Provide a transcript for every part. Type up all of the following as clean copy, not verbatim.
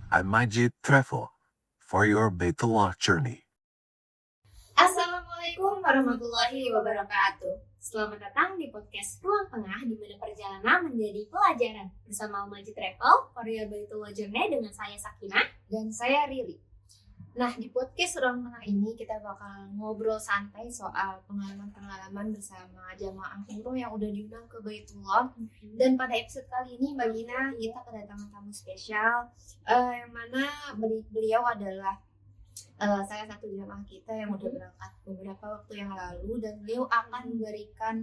I'm Majid Travel for your Baitullah journey. Assalamualaikum warahmatullahi wabarakatuh. Selamat datang di podcast Ruang Tengah, di mana perjalanan menjadi pelajaran bersama Majid Travel for your Baitullah journey dengan saya Sakinah dan saya Riri. Nah, di podcast Ruang Tengah ini kita bakal ngobrol santai soal pengalaman-pengalaman bersama jamaah umroh yang udah diundang ke Baitullah. Dan pada episode kali ini Mbak Gina kita kedatangan tamu spesial yang mana beliau adalah salah satu jamaah kita yang udah berangkat beberapa waktu yang lalu, dan beliau akan memberikan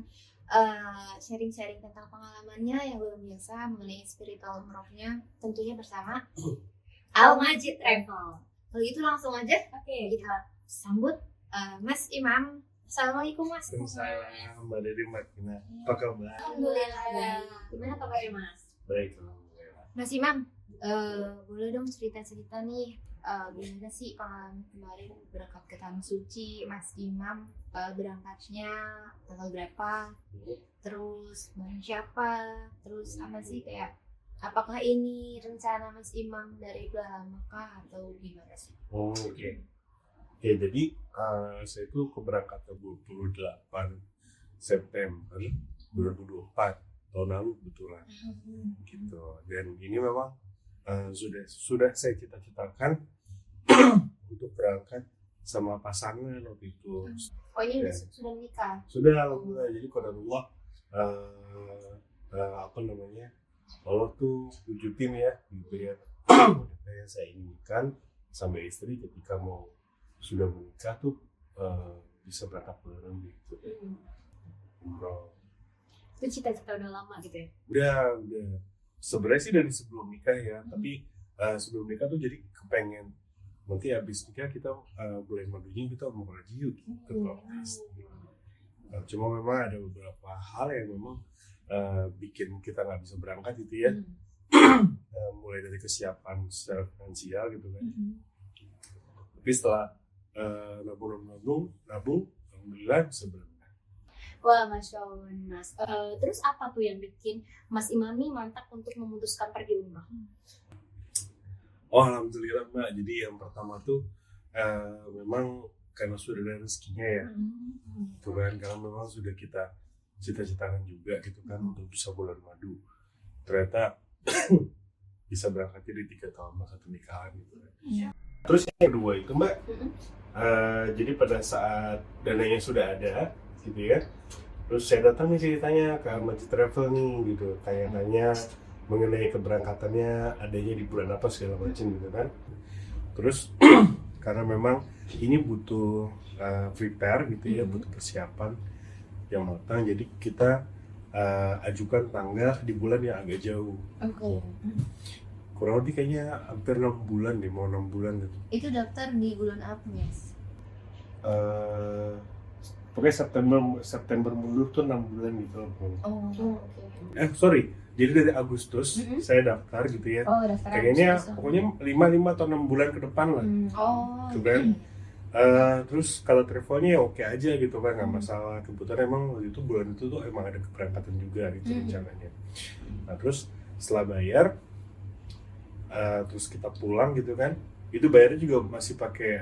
sharing-sharing tentang pengalamannya yang luar biasa mengenai spiritual umrohnya, tentunya bersama Majid Travel. Kalau gitu langsung aja kita sambut Mas Imam. Assalamualaikum Mas. Waalaikumsalam Mbak Dede, Mbak Gina. Apa kabar? Alhamdulillah. Gimana kabarnya Mas? Baik, alhamdulillah. Mas Imam, boleh dong cerita-cerita nih, gimana sih pengalaman kemarin berangkat ke Tanah Suci Mas Imam, berangkatnya tanggal berapa, terus bareng siapa, terus apa sih, kayak apakah ini rencana Mas Imam dari udah lama kah atau gimana sih? Oke, jadi saya itu keberangkatan 28 September 2024 tahun lalu kebetulan gitu. Dan ini memang sudah saya cita-citakan untuk berangkat sama pasangan waktu itu. Oh, ini sudah menikah? Sudah, alhamdulillah. Jadi qadarullah, Allah tuh wujudin ya gitu ya. Kayak saya inginkan sama istri ketika sudah menikah tuh bisa berangkat bareng gitu. Umroh. Itu cita-cita udah lama gitu ya? Udah. Sebenarnya sih dari sebelum nikah ya, tapi sebelum nikah tuh jadi kepengen nanti habis nikah kita bulan madunya kita mau haji yuk gitu. Cuma memang ada beberapa hal yang memang bikin kita nggak bisa berangkat gitu ya. Mulai dari kesiapan secara finansial gitu kan. Tapi setelah nabung, alhamdulillah bisa berangkat. Wah, Masya Allah Mas. Terus apa tuh yang bikin Mas Imam nih mantap untuk memutuskan pergi umrah? Oh, alhamdulillah Mbak. Jadi yang pertama tuh memang karena sudah ada rezekinya ya. Tuh kan, karena memang sudah kita cita-citakan juga gitu kan untuk bisa bulan madu. Ternyata bisa berangkatnya di 3 tahun masa pernikahan gitu kan. Terus yang kedua itu Mbak, jadi pada saat dananya sudah ada gitu ya, terus saya datang nih ceritanya ke Majid Travel nih gitu, tanya-tanya mengenai keberangkatannya adanya di bulan apa segala macam gitu kan. Terus karena memang ini butuh prepare gitu ya, butuh persiapan yang matang, jadi kita ajukan tanggal di bulan yang agak jauh. Kurang lebih kayaknya hampir 6 bulan deh, mau 6 bulan gitu. Itu daftar di bulan apa, Mas? Pokoknya September mundur tuh 6 bulan gitu. Oke. Jadi dari Agustus saya daftar gitu ya. Daftar kayaknya Agustus. pokoknya 5 atau 6 bulan ke depan lah. Gitu kan. Terus kalau travelnya ya oke aja gitu kan, nggak masalah. Kebetulan emang waktu itu bulan itu tuh emang ada keberangkatan juga gitu rencananya. Nah terus setelah bayar, terus kita pulang gitu kan, itu bayarnya juga masih pakai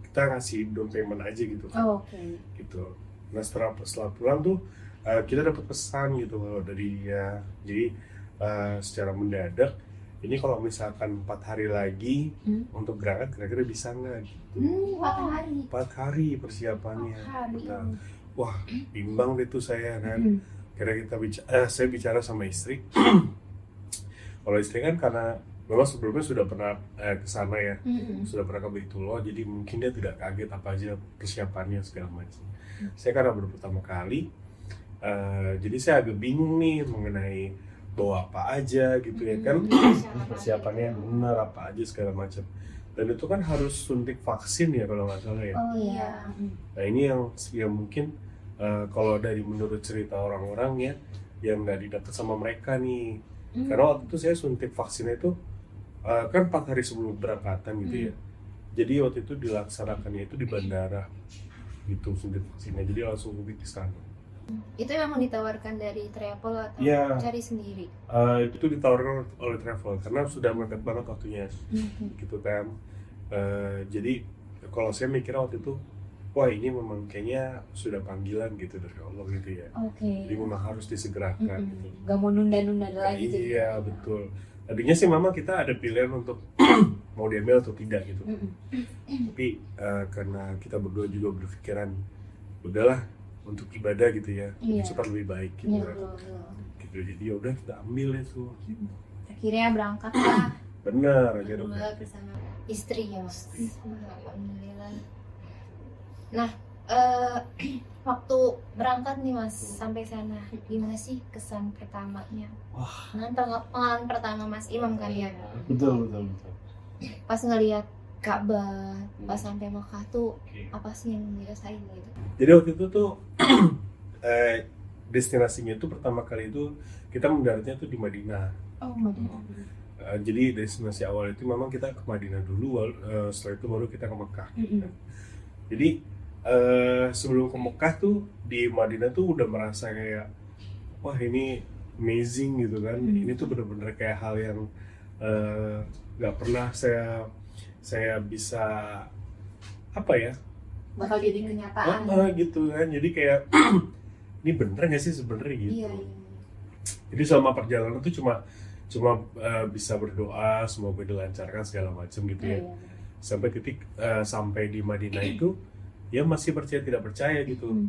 kita ngasih down payment aja gitu kan. Gitu. Nah setelah pulang tuh kita dapat pesan gitu dari dia. Jadi secara mendadak, ini kalau misalkan 4 hari lagi untuk berangkat kira-kira bisa nggak gitu. 4 hari persiapannya. Nah, wah bimbang deh tuh saya kan. Saya bicara sama istri. Kalau istri kan karena memang sebelumnya sudah pernah ke sana ya, sudah pernah ke Baitullah, jadi mungkin dia tidak kaget apa aja persiapannya segala macam. Saya karena baru pertama kali, jadi saya agak bingung nih mengenai bawa apa aja gitu ya kan, persiapannya benar apa aja segala macam. Dan itu kan harus suntik vaksin ya kalau nggak salah ya. Nah ini yang mungkin kalau dari menurut cerita orang-orang ya, yang nggak didapat sama mereka nih. Karena waktu itu saya suntik vaksinnya itu kan 4 hari sebelum berangkatan gitu ya. Jadi waktu itu dilaksanakannya itu di bandara gitu, suntik vaksinnya. Jadi langsung ke sana. Itu memang ditawarkan dari travel atau Ya, cari sendiri? itu ditawarkan oleh travel karena sudah mepet banget waktunya, gitu kan. Jadi kalau saya mikir waktu itu, wah ini memang kayaknya sudah panggilan gitu dari Allah gitu ya. Oke. Jadi memang harus disegerakan gitu. Gak mau nunda-nunda lagi jadi. Iya betul. Tadinya sih memang kita ada pilihan untuk mau diambil atau tidak gitu. Tapi karena kita berdua juga berpikiran udahlah untuk ibadah gitu ya, Iya. cepat lebih baik gitu. Iya, kan. betul. Gitu. Jadi ya udah kita ambil itu. Akhirnya berangkatlah Benar aja dong. berdua bersama istri ya Mas. Alhamdulillah. Nah, waktu berangkat nih Mas sampai sana, gimana sih kesan pertamanya? Pengalaman pertama Mas Imam kan ya? Betul. Pas ngelihat Ka'bah, pas sampai Mekah tuh Oke. apa sih yang dirasain gitu? Jadi waktu itu tuh destinasinya itu pertama kali itu kita mendaratnya tuh di Madinah. Oh, Madinah. Jadi destinasi awal itu memang kita ke Madinah dulu, setelah itu baru kita ke Mekah. Jadi sebelum ke Mekah tuh di Madinah tuh udah merasa kayak wah ini amazing gitu kan. Ini tuh bener-bener kayak hal yang nggak pernah saya bisa apa ya Bakal jadi kenyataan. gitu kan. Jadi kayak ini bener nggak sih sebenarnya gitu. Iya. Jadi selama perjalanan tuh cuma bisa berdoa semoga dilancarkan segala macam gitu ya. Sampai sampai di Madinah itu ya masih percaya tidak percaya gitu.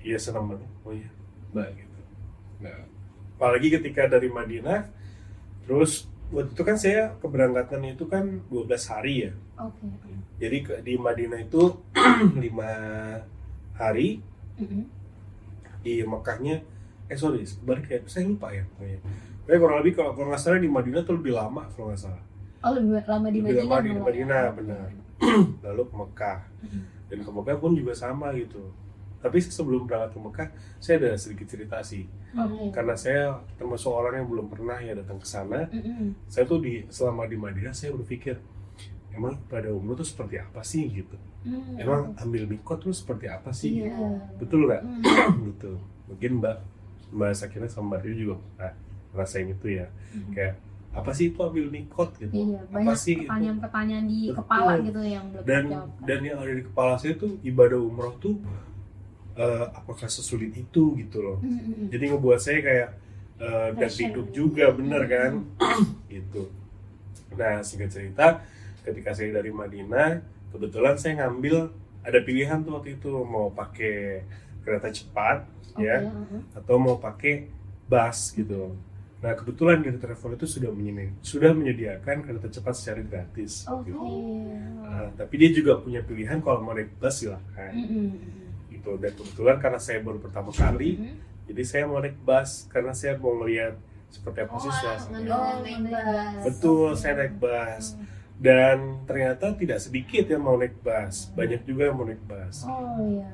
Iya senang banget. Oh iya, mbak gitu. Nah, apalagi ketika dari Madinah, terus waktu itu kan saya keberangkatan itu kan 12 hari ya. Oke. Jadi di Madinah itu 5 hari, di Mekahnya balik ya, saya lupa ya. Tapi kurang lebih kalau nggak salah di Madinah tuh lebih lama kalau nggak salah. Oh, lebih lama di Lebih Madinah. lama di malah. Madinah, benar. Lalu ke Mekah. Dan ke Mekah pun juga sama gitu. Tapi sebelum berangkat ke Mekah, saya ada sedikit cerita sih. Oke. Karena saya termasuk orang yang belum pernah ya datang ke sana. Saya tuh selama di Madinah saya berpikir, emang pada umroh tuh seperti apa sih gitu. Emang ambil mikot tuh seperti apa sih? Iya. Gitu. Betul nggak? Betul. Mungkin Mbak Sakina sama Mbak Rio juga ngerasain itu ya. Kayak apa sih itu ambil mikot gitu? Iya, Apa banyak sih itu? pertanyaan-pertanyaan di Betul. kepala gitu yang belum dan dijawab. dan yang ada di kepala saya tuh ibadah umroh tuh apakah sesulit itu gitu loh. Jadi ngebuat saya kayak dan Passion. hidup juga bener kan gitu. Nah singkat cerita ketika saya dari Madinah kebetulan saya ngambil ada pilihan tuh waktu itu mau pakai kereta cepat ya atau mau pakai bus gitu. Nah kebetulan dari travel itu sudah menyediakan kereta cepat secara gratis. Oke. Gitu. Tapi dia juga punya pilihan kalau mau naik bus silahkan. Gitu. Dan kebetulan karena saya baru pertama kali, jadi saya mau naik bus karena saya mau melihat seperti apa sih suasana. naik bus. Betul, saya naik bus. Dan ternyata tidak sedikit yang mau naik bus, banyak juga yang mau naik bus. Oh iya.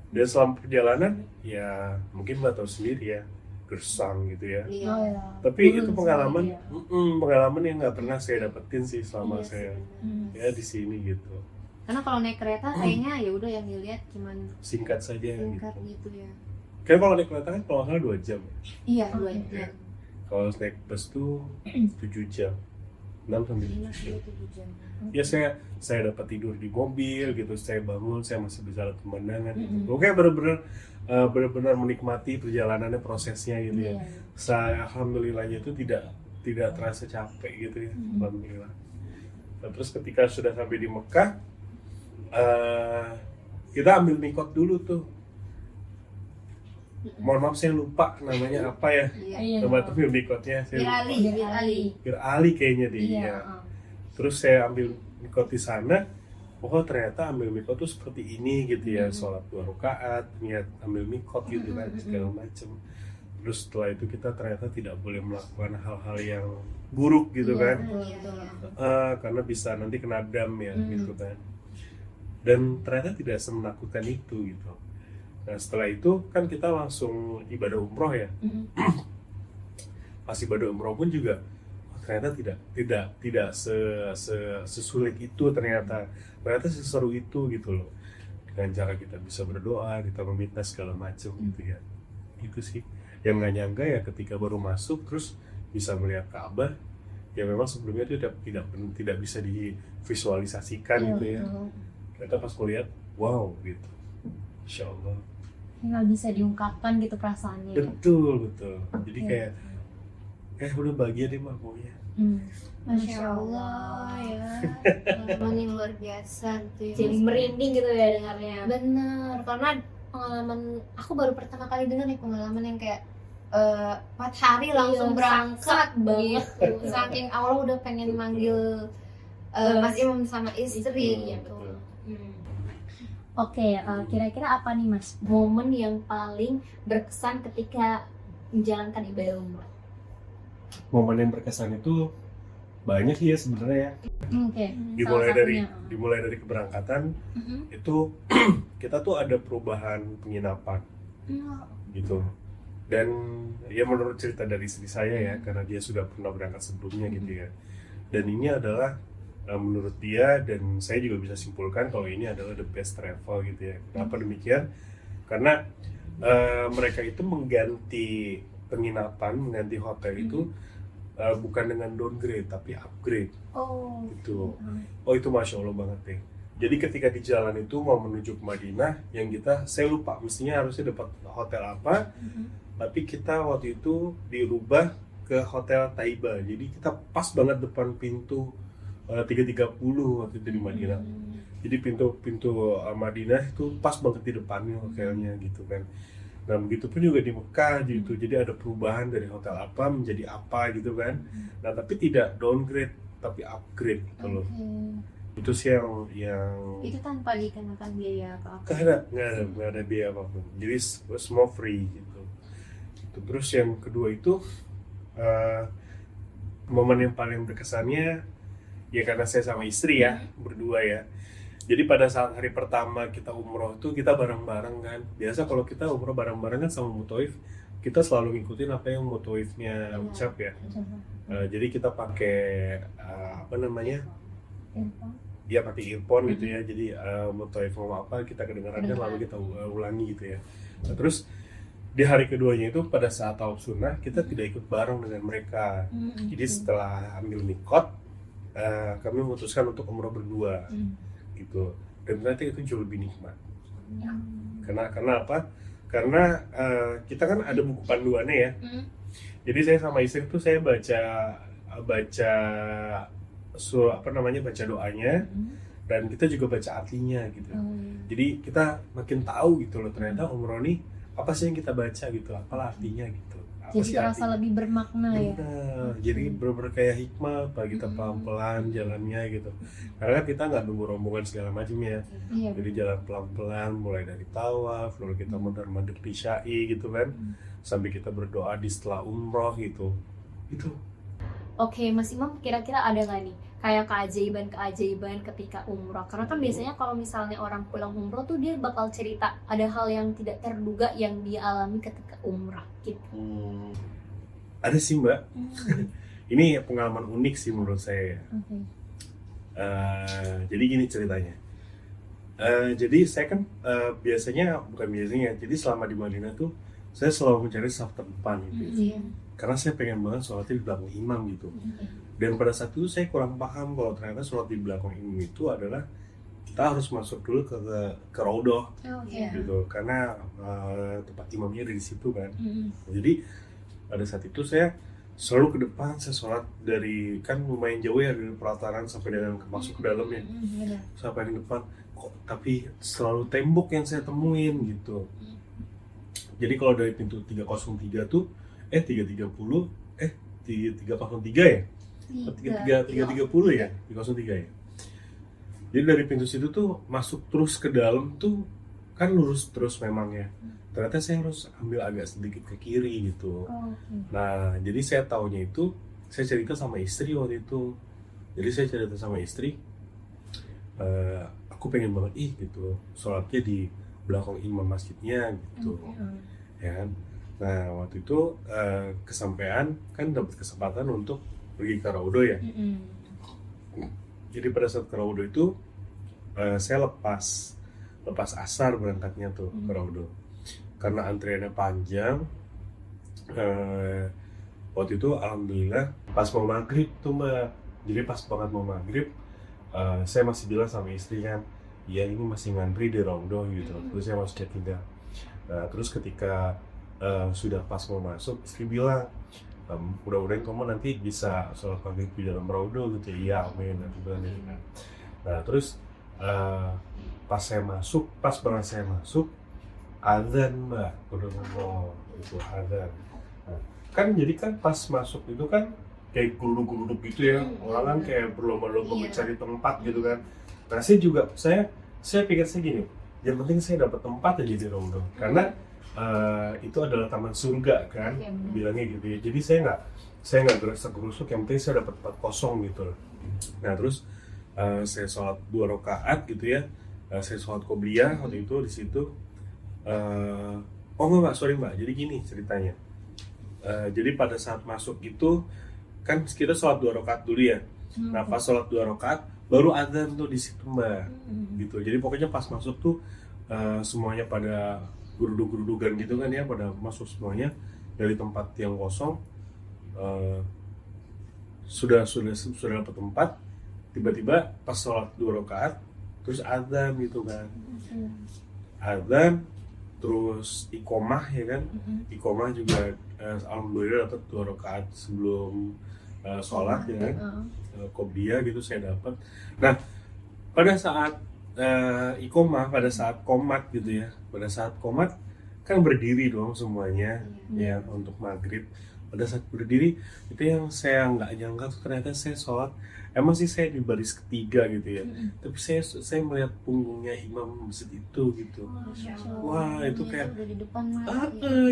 Dan selama perjalanan, ya mungkin Mbak tahu sendiri ya, gersang gitu ya. Iya. Oh iya. Tapi Turun itu pengalaman, sekali pengalaman yang nggak pernah saya dapetin sih selama Iya saya sih. ya di sini gitu. Karena kalau naik kereta kayaknya ya udah yang dilihat cuman Singkat saja singkat gitu. gitu ya. Kan kalau naik kereta kan kalau nggak salah 2 jam. Iya, Oke. 2 jam. Kalau naik bus tuh 7 jam. 6 sampai 7 jam. Ya saya dapat tidur di mobil gitu, saya bangun saya masih bisa lihat pemandangan gitu. Oke benar-benar menikmati perjalanannya prosesnya gitu ya. Iya. Saya alhamdulillahnya itu tidak terasa capek gitu ya. Alhamdulillah. Nah, terus ketika sudah sampai di Mekah kita ambil mikot dulu tuh. Mohon maaf saya lupa namanya apa ya. Iya. Nama tuh mikotnya saya lupa. Bir Ali. Bir Ali kayaknya dia. Iya. Terus saya ambil mikot di sana. Oh ternyata ambil mikot tuh seperti ini gitu ya. Sholat 2 rakaat, niat ambil mikot gitu kan segala macam. Terus setelah itu kita ternyata tidak boleh melakukan hal-hal yang buruk gitu kan. Karena bisa nanti kena dam ya gitu kan. Dan ternyata tidak semenakutkan itu gitu. Nah setelah itu kan kita langsung ibadah umroh ya. Pas ibadah umroh pun juga ternyata tidak sesulit itu ternyata seseru itu gitu loh. dengan cara kita bisa berdoa, kita meminta segala macam gitu ya. Itu sih yang nggak nyangka ya ketika baru masuk terus bisa melihat Ka'bah ya, memang sebelumnya itu tidak bisa divisualisasikan gitu ya. Kita pas melihat wow gitu, Insya Allah. Nggak bisa diungkapkan gitu perasaannya. Betul. Jadi kayak udah bahagia deh mah pokoknya. Masya Allah ya, pengalaman yang luar biasa gitu ya. Jadi merinding gitu ya dengarnya. Bener, karena pengalaman aku baru pertama kali dengar nih pengalaman yang kayak 4 hari langsung Iya, berangkat banget gitu. Saking Allah udah pengen manggil Mas Imam sama istri Iya, gitu. betul. Oke, kira-kira apa nih Mas? Momen yang paling berkesan ketika menjalankan ibadah umroh. Momen yang berkesan itu banyak ya sebenarnya ya. Oke. Dimulai dari keberangkatan itu kita tuh ada perubahan penginapan gitu. Dan ya menurut cerita dari istri saya ya, karena dia sudah pernah berangkat sebelumnya gitu ya. Dan ini adalah menurut dia, dan saya juga bisa simpulkan kalau ini adalah the best travel gitu ya. Kenapa demikian? Karena mereka itu mengganti penginapan, mengganti hotel itu bukan dengan downgrade tapi upgrade. Gitu. Oh itu Masya Allah banget deh. Jadi ketika di jalan itu mau menuju ke Madinah, saya lupa mestinya harusnya dapat hotel apa, tapi kita waktu itu dirubah ke hotel Taiba. Jadi kita pas banget depan pintu 330 waktu itu di Madinah. Jadi pintu Madinah itu pas banget di depannya hotelnya gitu kan. Nah begitu pun juga di Mekah gitu. Jadi ada perubahan dari hotel apa menjadi apa gitu kan. Nah tapi tidak downgrade tapi upgrade gitu loh. Itu sih yang Itu tanpa dikenakan biaya apa-apa. nggak ada biaya apapun. Jadi semua free gitu. Terus yang kedua itu momen yang paling berkesannya ya karena saya sama istri ya, berdua ya. Jadi pada saat hari pertama kita umroh tuh kita bareng-bareng kan. Biasa kalau kita umroh bareng-bareng kan sama Mutoif, kita selalu ngikutin apa yang Mutoifnya ucap ya. Jadi kita pakai apa namanya? Ya pakai earphone gitu ya. Jadi Mutoif ngomong apa kita kedengaran kan, lalu kita ulangi gitu ya. Nah, terus di hari keduanya itu pada saat tawaf sunnah kita tidak ikut bareng dengan mereka. Jadi setelah ambil mikot, kami memutuskan untuk umroh berdua gitu. Dan ternyata itu jauh lebih nikmat. Karena apa? Karena kita kan ada buku panduannya ya. Jadi saya sama istri tuh saya baca baca doanya, dan kita juga baca artinya gitu. Jadi kita makin tahu gitu loh, ternyata umroh nih apa sih yang kita baca gitu, apalah artinya gitu. Jadi terasa lebih bermakna ya. Jadi bener-bener kayak hikmah, Pak, kita pelan-pelan jalannya gitu. Karena kan kita nggak nunggu rombongan segala macam ya. Jadi jalan pelan-pelan, mulai dari tawaf, lalu kita mondar-mandir di Syai gitu kan, sampai kita berdoa di setelah umroh gitu. Itu. Oke, Mas Imam, kira-kira ada nggak nih kayak keajaiban ketika umroh? Karena kan biasanya kalau misalnya orang pulang umroh tuh dia bakal cerita ada hal yang tidak terduga yang dia alami ketika umroh gitu. Ada sih Mbak. Ini pengalaman unik sih menurut saya. Jadi gini ceritanya. Jadi saya kan bukan biasanya. Jadi selama di Madinah tuh saya selalu mencari saf terdepan gitu. Karena saya pengen banget sholatnya di belakang imam gitu. Dan pada saat itu saya kurang paham kalau ternyata sholat di belakang imam itu adalah kita harus masuk dulu ke Raudhah gitu. Karena tempat imamnya dari situ kan. Jadi pada saat itu saya selalu ke depan, saya sholat dari kan lumayan jauh ya dari pelataran sampai dengan masuk ke dalamnya. Sampai di depan kok tapi selalu tembok yang saya temuin gitu. Jadi kalau dari pintu 303 tuh 303 ya? 330 ya? 303 ya? Jadi dari pintu situ tuh masuk terus ke dalam tuh kan lurus terus memang ya. Ternyata saya harus ambil agak sedikit ke kiri gitu. Nah jadi saya taunya itu, saya cerita sama istri waktu itu. Jadi saya cerita sama istri, aku pengen banget gitu sholatnya di belakang imam masjidnya gitu. Ya kan? Nah waktu itu kesampaian kan dapat kesempatan untuk pergi ke Raudhah ya. Jadi pada saat ke Raudhah itu saya lepas lepas asar berangkatnya tuh ke Raudo. Karena antriannya panjang, waktu itu alhamdulillah pas mau maghrib tuh Mbak. Jadi pas banget mau maghrib, saya masih bilang sama istri kan, ya ini masih ngantri di Raudo gitu. Terus saya masuk chat juga. Nah, terus ketika sudah pas mau masuk, istri bilang, mudah-mudahan kamu nanti bisa sholat maghrib di dalam Raudo gitu. Iya, amin. Nah, terus pas banget saya masuk, azan Mbak, udah itu azan. Nah, kan jadi kan pas masuk itu kan kayak geruduk-geruduk gitu ya, orang kan kayak berlomba-lomba mencari tempat gitu kan. Nah saya pikir saya gini, yang penting saya dapat tempat aja di Raudo, karena itu adalah taman surga kan, bilangnya gitu ya. Jadi saya nggak gerusuk, yang penting saya dapat tempat kosong gitu. Nah terus saya sholat 2 rakaat gitu ya, saya sholat qobliyah waktu itu di situ. Sorry mbak, jadi gini ceritanya. Jadi pada saat masuk itu kan kita sholat 2 rakaat dulu ya. Nah pas sholat 2 rakaat baru azan tuh di situ mbak, gitu. Jadi pokoknya pas masuk tuh semuanya pada geruduk-gerudukan gitu kan ya, pada masuk semuanya dari tempat yang kosong. Sudah dapat tempat, tiba-tiba pas sholat 2 rakaat terus azan gitu kan. Azan terus iqomah ya kan. Iqomah juga alhamdulillah dapat 2 rakaat sebelum sholat ya kan. Qobliyah gitu saya dapat. Nah pada saat iqomah, pada saat qomat gitu ya, pada saat qomat kan berdiri dong semuanya ya untuk maghrib. Pada saat berdiri itu yang saya nggak nyangka tuh ternyata saya sholat, emang sih saya di baris ketiga gitu ya, tapi saya melihat punggungnya imam masjid itu gitu. Wah itu kayak udah di depan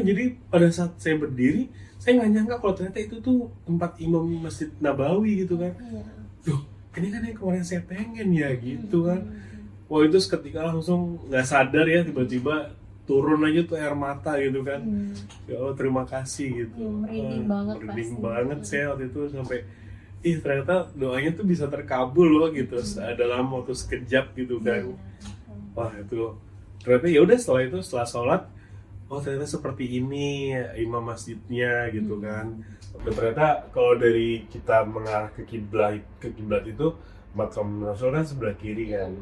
jadi pada saat saya berdiri saya nggak nyangka kalau ternyata itu tuh tempat imam Masjid Nabawi gitu kan. Loh ini kan yang kemarin saya pengen ya gitu kan. Wah itu seketika langsung nggak sadar ya, tiba-tiba turun aja tuh air mata gitu kan. Ya Allah terima kasih gitu. Merinding banget saya waktu itu, sampai ternyata doanya tuh bisa terkabul loh gitu dalam waktu sekejap gitu kan. Wah itu ternyata ya udah setelah sholat, oh ternyata seperti ini imam masjidnya gitu kan. Dan ternyata kalau dari kita mengarah ke kiblat itu makam Rasul kan sebelah kiri kan.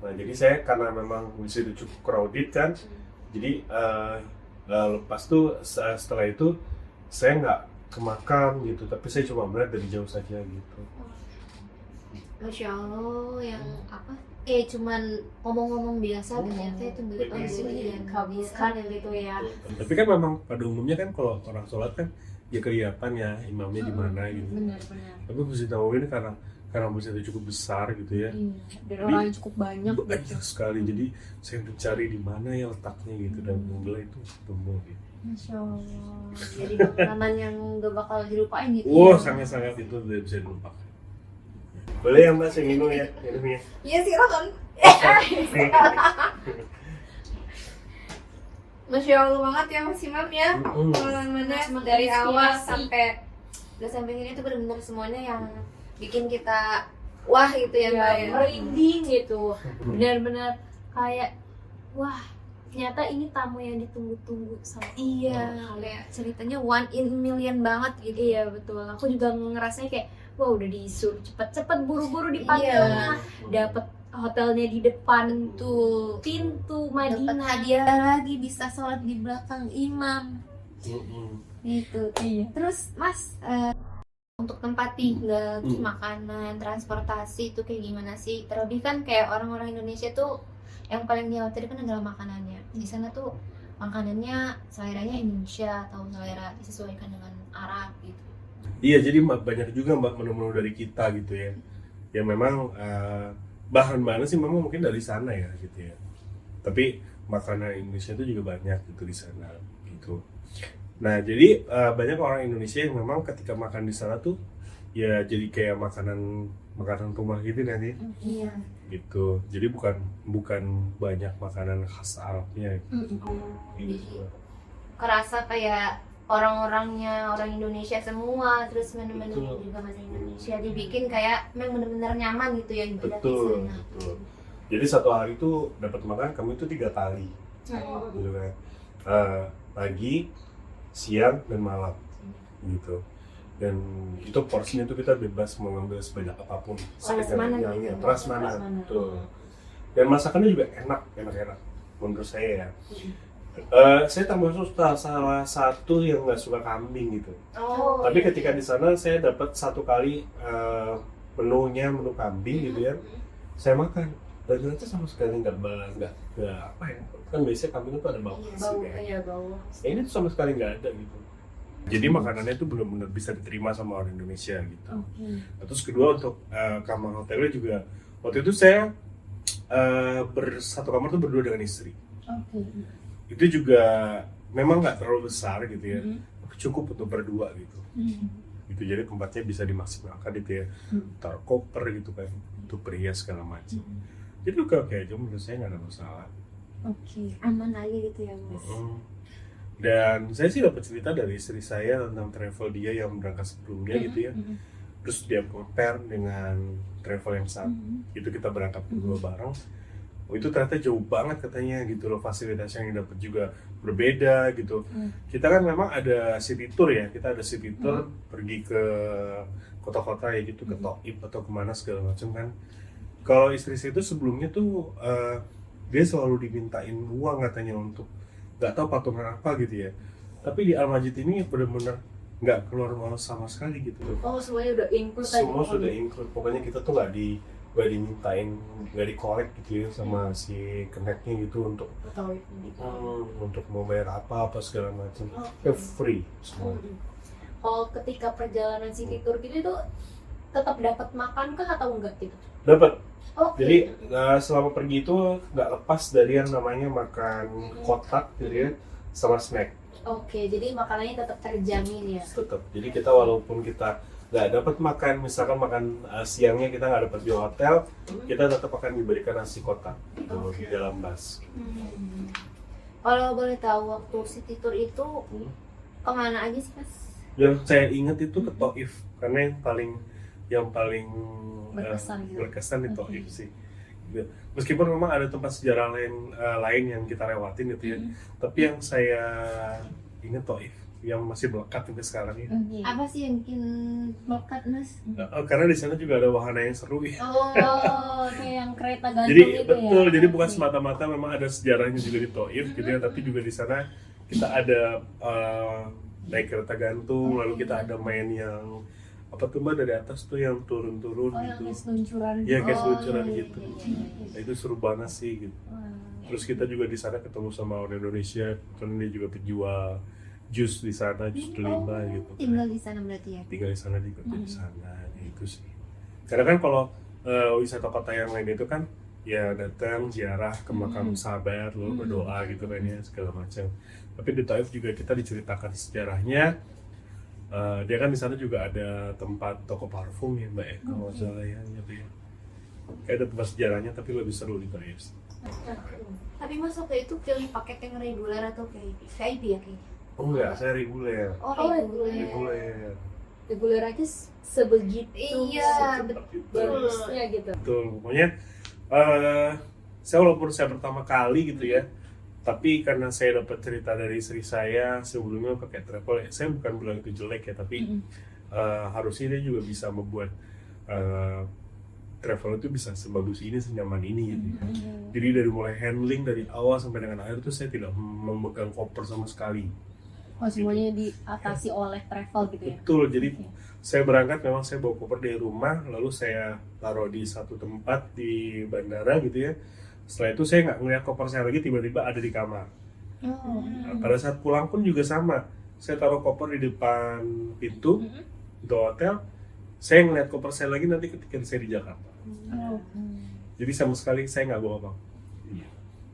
Nah jadi saya karena memang bisa itu cukup crowded kan, jadi lepas tuh setelah itu saya nggak ke makam gitu, tapi saya cuma melihat dari jauh saja gitu. Masya Allah, yang apa? Cuman ngomong-ngomong biasa ternyata itu dikabulkan gitu ya. Tapi kan memang pada umumnya kan kalau orang sholat kan ya kelihatan ya imamnya di mana gitu. Benar-benar. Tapi Masjid Nabawi ini karena masjidnya cukup besar gitu ya. Dan orangnya cukup banyak. Banyak sekali, jadi saya mencari di mana ya letaknya gitu, dan alhamdulillah itu ketemu gitu. Masya Allah. Jadi makanan yang gak bakal dilupain gitu. Sangat-sangat itu tidak bisa dilupakan. Boleh ya mbak, saya minum ya minumnya. Iya silakan. Masya Allah banget ya Mas Imam ya. Pengalamannya dari awal sampai ini tuh benar-benar semuanya yang bikin kita wah gitu ya mbak ya. Merinding gitu. Benar-benar kayak wah, ternyata ini tamu yang ditunggu-tunggu sama kayak ceritanya 1 in million banget gitu. Iya betul, aku juga ngerasanya kayak wah udah disuruh cepet-cepet buru-buru dipanggil rumah, dapat hotelnya di depan tuh pintu dapat Madinah, hadiah lagi, bisa sholat di belakang imam gitu. Terus Mas untuk tempat tinggal, makanan, transportasi itu kayak gimana sih? Terlebih kan kayak orang-orang Indonesia tuh yang paling dikhawatirkan adalah makanannya. Di sana tuh makanannya seleranya Indonesia atau selera disesuaikan dengan Arab gitu. Iya, jadi banyak juga mbak menu-menu dari kita gitu ya. Ya memang bahan-bahannya sih memang mungkin dari sana ya gitu ya. Tapi makanan Indonesia itu juga banyak gitu di sana gitu. Nah jadi banyak orang Indonesia yang memang ketika makan di sana tuh ya jadi kayak makanan rumah gitu kan ya. Iya. Gitu. Jadi bukan banyak makanan khas Arabnya gitu. Kerasa kayak orang-orangnya orang Indonesia semua, terus menu-menu juga bahasa Indonesia dibikin kayak memang benar-benar nyaman gitu ya ibadah di sana. Betul. Jadi satu hari itu dapat makan kami itu 3 kali, gitu kan. Pagi, siang, dan malam, gitu. Dan itu porsinya itu kita bebas mau ngambil sebanyak apapun, sekenyangnya, prasmanan, tuh. Dan masakannya juga enak menurut saya ya. Saya termasuk salah satu yang nggak suka kambing gitu. Tapi ketika di sana saya dapat satu kali menu kambing gitu ya, saya makan. Dan ternyata sama sekali nggak apa ya, kan biasanya kambing itu ada bau bau. ini tuh sama sekali nggak ada gitu. Jadi makanannya itu benar-benar bisa diterima sama orang Indonesia gitu. Terus kedua untuk kamar hotelnya juga, waktu itu saya satu kamar tuh berdua dengan istri. Itu juga memang nggak terlalu besar gitu ya, cukup untuk berdua gitu. Gitu, jadi tempatnya bisa dimaksimalkan gitu ya, taruh koper gitu kan, untuk perhias segala macam. Jadi oke aja menurut saya, nggak ada masalah. Aman aja gitu ya Mas. Dan saya sih dapat cerita dari istri saya tentang travel dia yang berangkat sebelumnya gitu ya. Terus dia compare dengan travel yang saat itu kita berangkat berdua bareng. Itu ternyata jauh banget katanya gitu loh, fasilitas yang dapat juga berbeda gitu. Kita kan memang ada city tour ya, kita ada city tour pergi ke kota-kota ya gitu, ke Taif atau kemana segala macam kan. Kalau istri saya itu sebelumnya tuh dia selalu dimintain uang katanya untuk nggak tahu patungan apa gitu ya. Tapi di Al-Majid ini benar-benar nggak keluar uang sama sekali gitu. Semuanya udah include Semua sudah include. Pokoknya kita tuh nggak dimintain, nggak dikolek gitu ya sama si keneknya gitu untuk mau bayar apa segala macam. Free semua. Kalau ketika perjalanan city tour gitu itu tetap dapat makan kah atau enggak gitu? Dapat. Jadi selama pergi itu nggak lepas dari yang namanya makan kotak gitu ya, sama snack. Jadi makanannya tetap terjamin ya? Tetap. Jadi kita walaupun kita nggak dapat makan, misalkan makan siangnya kita nggak dapat di hotel, kita tetap akan diberikan nasi kotak gitu, di dalam bus. Kalau boleh tahu waktu city tour itu kemana aja sih Mas? Yang saya ingat itu ke Taif, karena yang paling berkesan di Taif sih. Gitu. Meskipun memang ada tempat sejarah lain yang kita lewatin gitu ya, tapi yang saya ingat Taif yang masih melekat sampai sekarang ya. Apa sih yang bikin melekat Mas? Karena di sana juga ada wahana yang seru ya. Kayak yang kereta gantung Jadi itu betul, ya? jadi bukan semata-mata memang ada sejarahnya juga di Taif gitu ya, tapi juga di sana kita ada naik kereta gantung, lalu kita ada main yang apa tuh Mbak, dari atas tuh yang turun-turun gitu. Yang kayak seluncuran. Iya, kayak seluncuran gitu. Iya. Nah, itu seru banget sih gitu. Terus kita juga di sana ketemu sama orang Indonesia, karena dia juga penjual jus di sana, jus delima gitu. Tinggal di sana berarti ya? Tinggal di sana, di sana, itu sih. Karena kan kalau wisata kota yang lain itu kan ya datang ziarah ke makam sahabat, lalu berdoa gitu kan ya, segala macam. Tapi di Taif juga kita diceritakan sejarahnya. Dia kan di sana juga ada tempat toko parfum ya Mbak ya, kalau nggak salah ya gitu ya. Kayak ada tempat sejarahnya, tapi lebih seru di Taif. Tapi Mas waktu itu pilih paket yang reguler atau VIP ya kayaknya? Oh enggak, saya reguler. Reguler. Reguler aja sebegitu. Iya, bagusnya gitu. Betul, pokoknya saya walaupun saya pertama kali gitu ya, tapi karena saya dapat cerita dari istri saya sebelumnya pakai travel, saya bukan bilang itu jelek ya, tapi harusnya dia juga bisa membuat travel itu bisa sebagus ini, senyaman ini gitu ya. Jadi dari mulai handling dari awal sampai dengan akhir itu saya tidak memegang koper sama sekali. Semuanya diatasi oleh travel gitu ya? Betul, jadi saya berangkat memang saya bawa koper dari rumah, lalu saya taruh di satu tempat di bandara gitu ya. Setelah itu saya nggak ngeliat koper saya lagi, tiba-tiba ada di kamar. Nah, pada saat pulang pun juga sama, saya taruh koper di depan pintu di hotel. Saya ngeliat koper saya lagi nanti ketika saya di Jakarta. Jadi sama sekali saya nggak bawa apa-apa.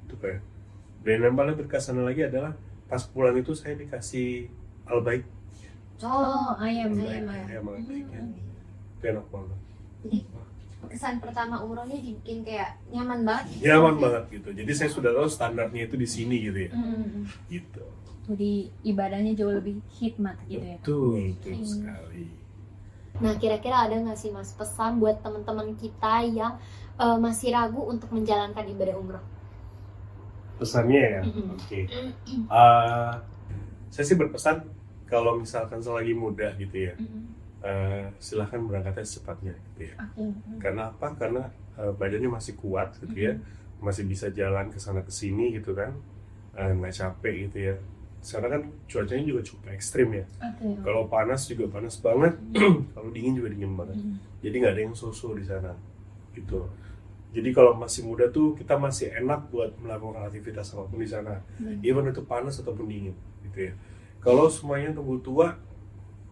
Itu kayak. Dan yang paling berkesan lagi adalah pas pulang itu saya dikasih al-baik. Ayam. Ayam al-baiknya. Itu enak banget. Jadi kesan pertama umrohnya dibikin kayak nyaman banget. Nyaman banget gitu. Jadi saya sudah tahu standarnya itu di sini gitu ya. Gitu. Jadi ibadahnya jauh lebih hikmat gitu ya? Betul sekali. Nah, kira-kira ada nggak sih Mas pesan buat teman-teman kita yang masih ragu untuk menjalankan ibadah umroh? Pesannya ya, Mm-mm. oke. Saya sih berpesan kalau misalkan selagi muda gitu ya, silahkan berangkatnya secepatnya gitu ya. Karena apa? Karena badannya masih kuat gitu ya, masih bisa jalan ke sana ke sini gitu kan, nggak capek gitu ya. Sekarang kan cuacanya juga cukup ekstrim ya. Kalau panas juga panas banget, kalau dingin juga dingin banget. Jadi nggak ada yang so-so di sana gitu. Jadi kalau masih muda tuh kita masih enak buat melakukan aktivitas apapun di sana, even itu panas ataupun dingin gitu ya. Kalau semuanya tunggu tua,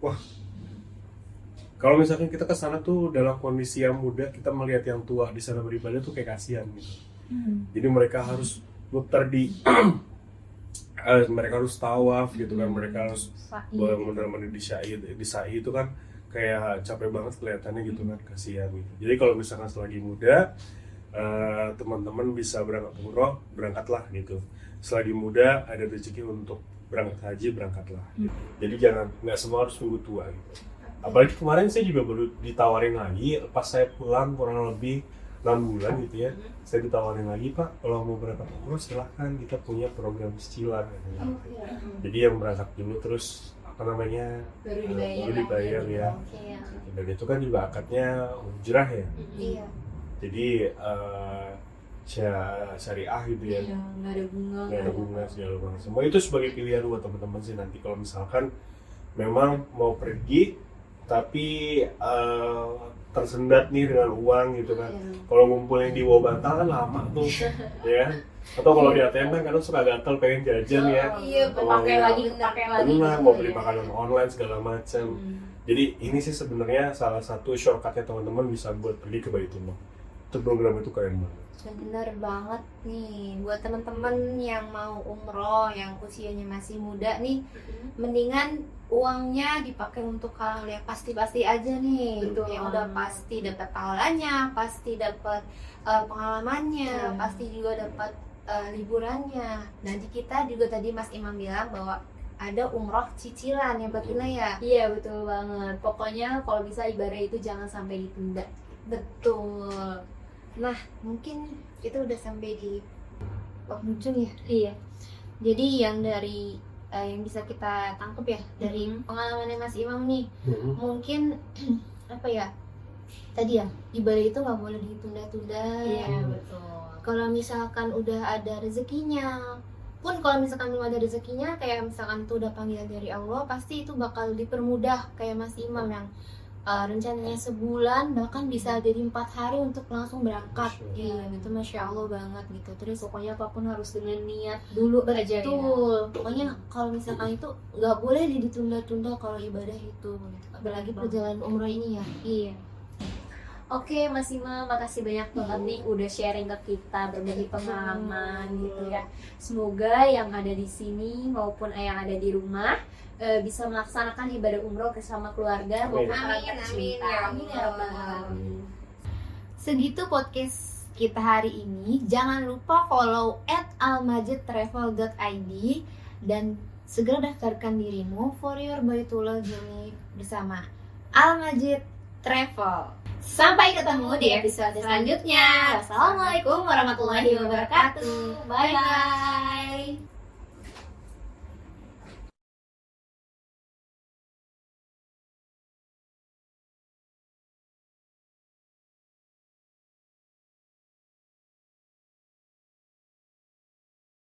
wah. Kalau misalkan kita ke sana tuh dalam kondisi yang muda, kita melihat yang tua di sana beribadah tuh kayak kasihan gitu. Jadi mereka harus muter di mereka harus tawaf gitu kan, mereka harus benar-benar di sa'i itu kan kayak capek banget kelihatannya gitu kan, kasihan gitu. Jadi kalau misalkan selagi muda, teman-teman bisa berangkat umroh, berangkatlah gitu. Selagi muda ada rezeki untuk berangkat haji, berangkatlah gitu. Jadi nggak semua harus nunggu tua gitu. Apalagi kemarin saya juga baru ditawarin lagi pas saya pulang kurang lebih 6 bulan gitu ya, saya ditawarin lagi, Pak kalau mau berangkat umroh silahkan, kita punya program cicilan gitu. Jadi yang berangkat dulu terus apa namanya baru dibayar ya. Dan itu kan juga akadnya ujrah ya. Iya. Jadi syariah gitu ya, Nggak ada bunga. Segala macam. Semua itu sebagai pilihan buat teman-teman sih nanti kalau misalkan memang mau pergi tapi tersendat nih dengan uang gitu kan. Kalau ngumpulin di bawah bantal kan lama tuh ya. Atau kalau di ATM kan kadang suka gatel pengen jajan ya. Iya, Pakai lagi. Benar, mau beli makanan online segala macam. Jadi ini sih sebenarnya salah satu shortcutnya teman-teman bisa buat pergi ke Baitullah. Itu program itu keren banget. Bener banget nih, buat teman-teman yang mau umroh, yang usianya masih muda nih, mendingan uangnya dipakai untuk hal yang pasti-pasti aja nih. Betul. Yang udah pasti dapat pahalanya, pasti dapat pengalamannya, pasti juga dapat liburannya. Nanti kita juga tadi Mas Imam bilang bahwa ada umroh cicilan ya Batina ya. Iya betul banget. Pokoknya kalau bisa ibadah itu jangan sampai ditunda. Betul. Nah, mungkin itu udah sampai di penghujung ya. Iya. Jadi yang dari yang bisa kita tangkap ya dari pengalamannya Mas Imam nih, mungkin apa ya? Tadi ya, ibadah itu nggak boleh ditunda-tunda. Iya betul. Kalau misalkan udah ada rezekinya, pun kalau misalkan belum ada rezekinya, kayak misalkan itu udah panggilan dari Allah, pasti itu bakal dipermudah kayak Mas Imam yang rencananya sebulan bahkan bisa jadi 4 hari untuk langsung berangkat. Iya, itu Masya Allah banget gitu. Terus Pokoknya apapun harus dengan niat dulu aja ya. betul, pokoknya kalau misalkan itu nggak boleh ditunda-tunda kalau ibadah itu, apalagi perjalanan umroh ini ya. Iya. Oke Mas Imam, makasih banyak banget nih udah sharing ke kita, berbagi pengalaman gitu ya. Semoga yang ada di sini maupun yang ada di rumah bisa melaksanakan ibadah umroh bersama keluarga maupun kerabat tercinta. Amin ya rabbal alamin. Segitu podcast kita hari ini. Jangan lupa follow @almajidtravel.id dan segera daftarkan dirimu for your Baitullah journey bersama Al-Majid Travel. Sampai ketemu di episode selanjutnya. Wassalamualaikum warahmatullahi wabarakatuh. Bye bye.